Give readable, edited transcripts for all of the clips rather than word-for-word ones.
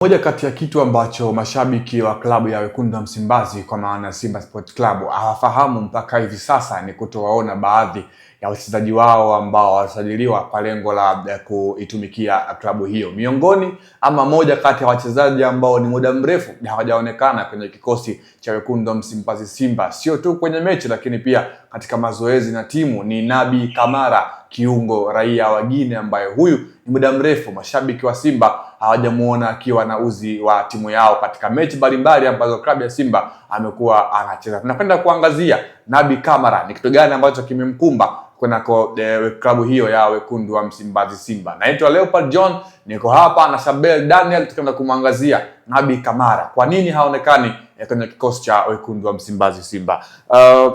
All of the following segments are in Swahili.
Moja kati ya kitu ambacho mashabiki wa klabu ya Wekundu wa Msimbazi kwa maana Simba Sport Club hawafahamu mpaka hivi sasa ni kutowaona baadhi ya wachezaji wao ambao walisajiliwa kwa lengo la kuitumikia klabu hiyo. Miongoni ama moja kati ya wachezaji ambao ni muda mrefu hawajaonekana kwenye kikosi cha Wekundu wa Msimbazi Simba, sio tu kwenye mechi lakini pia katika mazoezi na timu, ni Nabi Kamara, kiungo raia wa Guinea, ambaye huyu ni muda mrefu mashabiki wa Simba hawajamuona akiwa na uzi wa timu yao katika mechi mbalimbali ambazo klabu ya Simba amekuwa anacheza. Tunakwenda kuangazia Nabi Kamara, ni kitu gani ambacho kimemkumba kunako klabu hiyo ya Wekundu wa Msimbazi Simba. Naitwa Leopard John, niko hapa na Shabel Daniel, tutakwenda kumwangazia Nabi Kamara, kwa nini haonekani kwenye kikosi cha Wekundu wa Msimbazi Simba.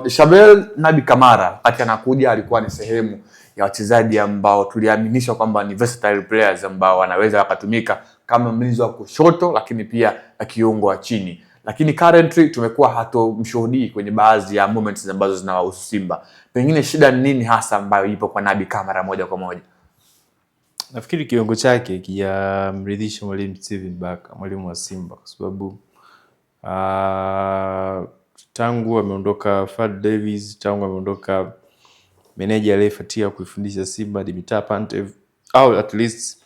Shabel, Nabi Kamara wakati anakuja alikuwa ni sehemu ya wachezaji ambao tuliaminishwa kwamba ni versatile players ambao wanaweza wakatumika kama mlinzi wa kushoto lakini pia kiungo wa chini, lakini currently tumekuwa hatumshuhudii kwenye baadhi ya moments ambazo zinawahusu Simba. Pengine shida ni nini hasa ambayo ipo kwa Nabi Kamara moja kwa moja? Nafikiri kiungo chake kijamridhisha mwalimu Steven Baka, mwalimu wa Simba, kwa sababu tangu ameondoka Fad Davis, tangu ameondoka meneja aliyefuatia kuifundisha Simba Dimitar Pantev, au at least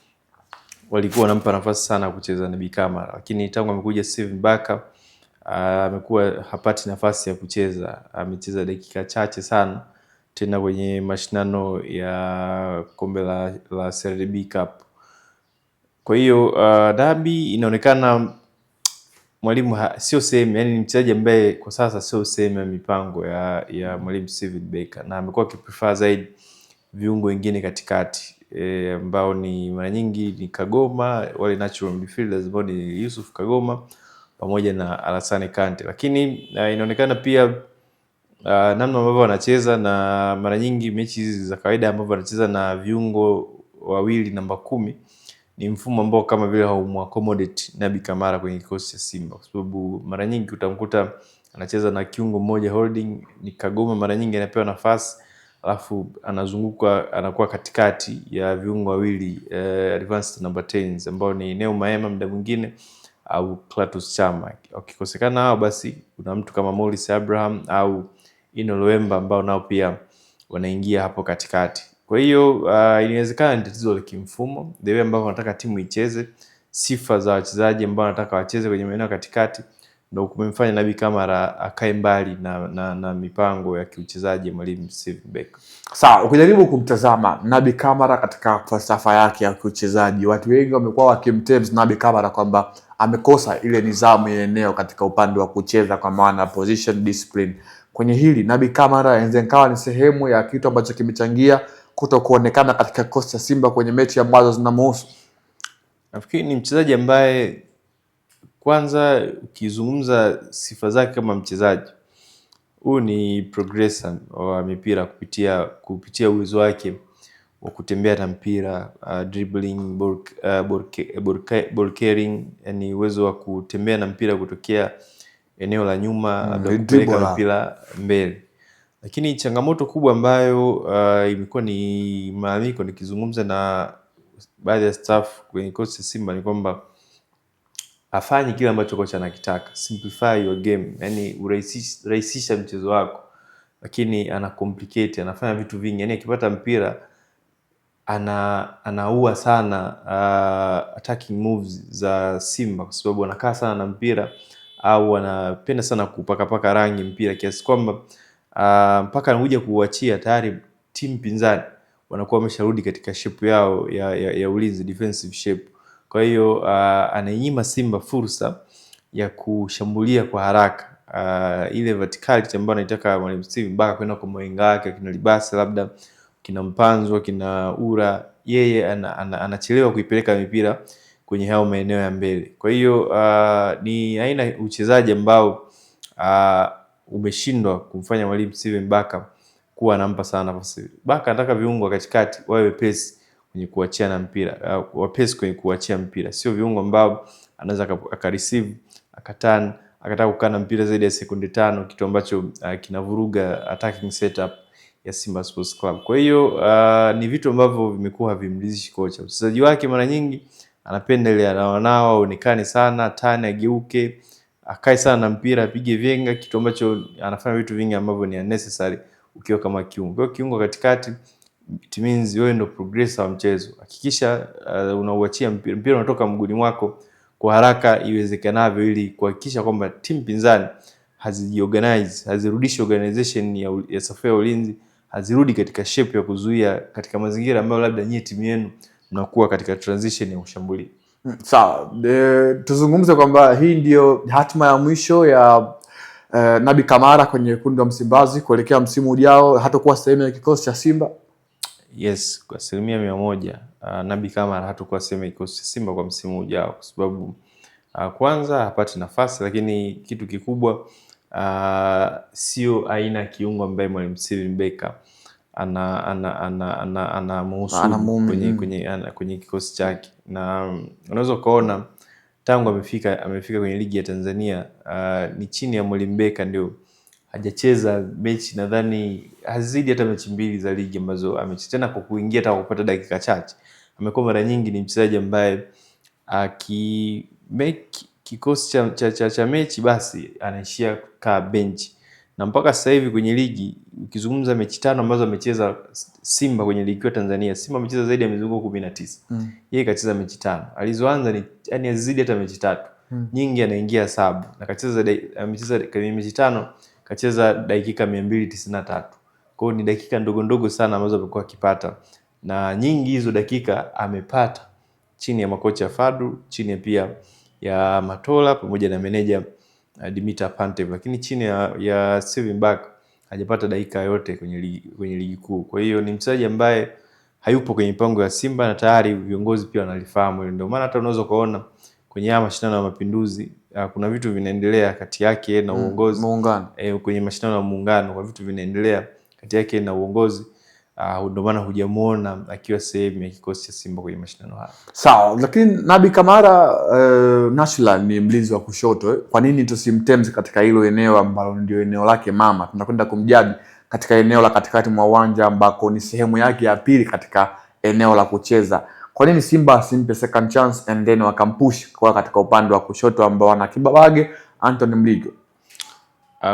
walikuwa wanampa nafasi sana kucheza Nabi Kamara, lakini tangu amekuja Steven Baka amekuwa hapati nafasi ya kucheza. Amecheza dakika chache sana, tena kwenye mashindano ya kombe la CRDB Cup. Kwa hiyo Nabi inaonekana mwalimu sio sehemu, yani ni mchezaji ambaye kwa sasa sio sehemu ya mipango ya mwalimu Steven Baka, na amekuwa akiprefer zaidi viungo wengine katikati ambao ni mara nyingi ni Kagoma, wale natural midfielders ambao ni Yusuf Kagoma pamoja na Alassane Kante. Lakini inaonekana pia namna ambavyo wanacheza, na mara nyingi mechi hizi za kawaida ambavyo wanacheza na viungo wawili namba 10, ni mfumo ambao kama vile haumaccommodate Nabi Kamara kwenye kikosi cha Simba, kwa sababu mara nyingi utamkuta anacheza na kiungo mmoja holding, ni Kagoma mara nyingi anapewa nafasi alafu anazunguka anakuwa katikati ya viungo wawili advanced number 10 ambao ni Neo Maema muda mwingine au Clatous Chama. Ukikosekana hao basi kuna mtu kama Morris Abraham au Ino Luemba ambao nao pia wanaingia hapo katikati. Kwa hiyo inawezekana ni tatizo la kimfumo, the way ambavyo wanataka timu icheze, sifa za wachezaji ambao wanataka wacheze kwenye maeneo katikati, ndio kumemfanya Nabi Kamara akae mbali na mipango ya kiuchezaji ya mwalimu Steven Baka. Sawa, ukijaribu kumtazama Nabi Kamara katika falsafa yake ya kiuchezaji, watu wengi wamekuwa wakimtems Nabi Kamara kwamba amekosa ile nidhamu ya eneo katika upande wa kucheza, kwa maana position discipline. Kwenye hili Nabi Kamara inaweza ni sehemu ya kitu ambacho kimechangia kutokuonekana katika kikosi cha Simba kwenye mechi ambazo zinamhusu. Nafikiri ni mchezaji ambaye, kwanza ukizungumza sifa zake kama mchezaji, huyu ni progressor wa mipira kupitia uwezo wake wa kutembea na mpira, dribbling, ball carrying, yani uwezo wa kutembea na mpira kutokea eneo la nyuma labda kupeleka mpira mbele. Lakini changamoto kubwa ambayo imekuwa ni malalamiko nikizungumza na baadhi ya staff kwenye coach ya Simba ni kwamba afanye kile ambacho kocha anakitaka, simplify your game, yani urahisisha mchezo wako, lakini ana complicate, anafanya vitu vingi. Yani akipata mpira anaua sana attacking moves za Simba, kwa sababu anakaa sana na mpira au anapenda sana kupaka rangi mpira, kiasi kwamba mpaka anakuja kuuachia tayari timu pinzani wanakuwa wamesharudi katika shape yao ya ulinzi, defensive shape. Kwa hiyo anainyima Simba fursa ya kushambulia kwa haraka. Ile verticality ambayo anaitaka mwalimu Steven Baka kwenda kwa mwenga wake, kina Libase labda, kina Mpanzo, kina Ura, yeye anachelewa kuipeleka mipira kwenye hao maeneo ya mbele. Kwa hiyo ni aina uchezaji ambao umeshindwa kumfanya mwalimu Steven Baka kuwa anampa sana nafasi. Baka anataka viungo katikati wawe wepesi kwenye kuachiana mpira, wapesi kwenye kuachia mpira, sio viungo ambao anaweza akareceive akaturn akataka kukana mpira zaidi ya sekunde 5, kitu ambacho kinavuruga attacking setup ya Simba Sports Club. Kwa hiyo ni vitu ambavyo vimekuwa havimridhishi kocha. Mchezaji wake mara nyingi anapenda ile anawanao aonekane sana, tani ageuke, akae sana na mpira, apige venga, kitu ambacho anafanya vitu vingi ambavyo ni unnecessary ukiwa kama kiungo. Kwa kiungo katikati, it means wewe ndio progressor wa mchezo. Hakikisha unauachia mpira unatoka mguuni mwako kwa haraka iwezekanavyo, ili kuhakikisha kwamba timu pinzani hazijiorganize, hazirudishi organization ya safu ya ulinzi, hazirudi katika shape ya kuzuia katika mazingira ambayo labda nyie timu yenu mnakuwa katika transition ya kushambulia. Sawa, tuzungumze kwamba hii ndio hatima ya mwisho ya Naby Kamara kwenye wekundu wa Msimbazi kuelekea msimu ujao, hatakuwa sehemu ya kikosi cha Simba. Yes, kwa 100%. Naby Kamara hatakuwa sehemu ya kikosi cha Simba kwa msimu ujao kwa sababu kwanza hapati nafasi, lakini kitu kikubwa sio aina kiungo ambaye mwalimu Steven Becker ana muhusu kwenye kikosi chake. Na unaweza kuona tangu amefika kwenye ligi ya Tanzania ni chini ya mwalimu Becker ndio hajacheza mechi, nadhani hazidi hata mechi 2 za ligi ambazo amecheza, tena kwa kuingia hata kupata dakika chache. Amekuwa mara nyingi ni mchezaji ambaye kikosi cha mechi basi anaishia kaa bench. Na mpaka sasa hivi kwenye ligi ukizungumza mechi 5 ambazo amecheza Simba kwenye ligi ya Tanzania, Simba amecheza zaidi ya mizunguko 19. Yeye kacheza mechi 5. Alizoanza ni yani azidi hata mechi 3. Nyingi anaingia sub. Na amecheza kwenye mechi 5 kacheza dakika 293. Kwa hiyo ni dakika ndogo ndogo sana ambazo amekuwa akipata. Na nyingi hizo dakika amepata chini ya makocha Fadlu, chini pia ya Matola pamoja na meneja Dimitar Pantev, lakini chini ya Steven Becker hajapata dakika yote kwenye ligi kuu. Kwa hiyo ni mchezaji ambaye hayupo kwenye mipango ya Simba na tayari viongozi pia wanalifahamu. Ndio maana hata unaweza kuona kwenye haya mashindano ya Mapinduzi kuna vitu vinaendelea kati yake na uongozi. Kwenye mashindano ya Muungano kwa vitu vinaendelea kati yake na uongozi. Ndio maana hujamuona akiwa sehemu ya kikosi cha Simba kwenye mashindano haya. Sawa, lakini Naby Kamara national ni mlinzi wa kushoto. Kwa nini tusimtemze katika hilo eneo ambalo ndio eneo lake mama? Tunakwenda kumjadi katika eneo la katikati mwa uwanja ambako ni sehemu yake ya pili katika eneo la kucheza. Kwa nini Simba asimpe second chance and then wakampush kwa katika upande wa kushoto ambao wana Kibabage, Anthony Mligo?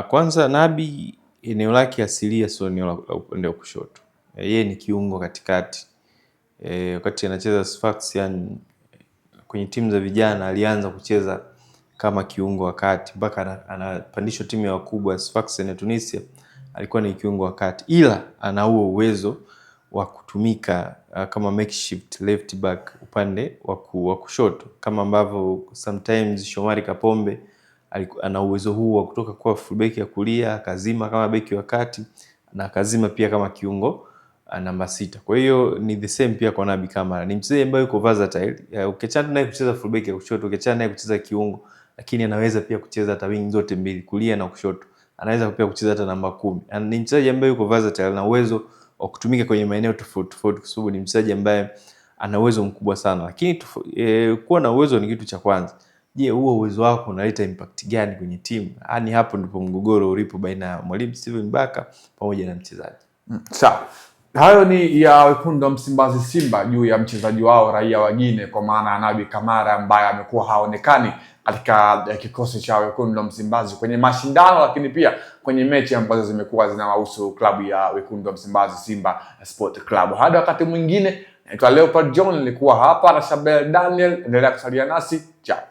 Kwanza Naby eneo lake asilia sio eneo la upande wa kushoto. Yeye ni kiungo katikati. Wakati anacheza Sfaxian kwenye timu za vijana alianza kucheza kama kiungo wakati mpaka anapandishwa timu ya wakubwa Sfaxian ya Tunisia, alikuwa ni kiungo wakati, ila ana huo uwezo wa kutumika kama makeshift left back upande wa kushoto, kama ambavyo sometimes Shomari Kapombe ana uwezo huu wa kutoka kwa fullback ya kulia akazima kama beki wa kati na akazima pia kama kiungo namba 6. Kwa hiyo ni the same pia kwa Naby Kamara. Ni mchezaji ambaye yuko versatile. Ukiachana naye kucheza fullback ya kushoto, ukiachana naye kucheza kiungo, lakini anaweza pia kucheza hata wing zote mbili, kulia na kushoto. Anaweza pia kucheza hata namba 10. Ni mchezaji ambaye yuko versatile na uwezo wa kutumika kwenye maeneo tofauti tofauti kwa sababu ni mchezaji ambaye ana uwezo mkubwa sana. Lakini kuwa na uwezo ni kitu cha kwanza. Je, huo uwezo wako unaleta impact gani kwenye timu? Yaani hapo ndipo mgogoro ulipo baina ya mwalimu Steven Becker pamoja na mchezaji. Sawa. Hayo ni ya wekundu wa Msimbazi Simba juu ya mchezaji wao raia wa Guinea kwa maana ya Naby Kamara ambaye amekuwa haonekani katika kikosi cha wekundu wa Msimbazi kwenye mashindano, lakini pia kwenye mechi ambazo zimekuwa zinawahusu klabu ya wekundu wa Msimbazi Simba Sport Club. Hadi wakati mwingine, naitwa Leopard John, nilikuwa hapa na Shabel Daniel. Endelea kusalia nasi. Ciao.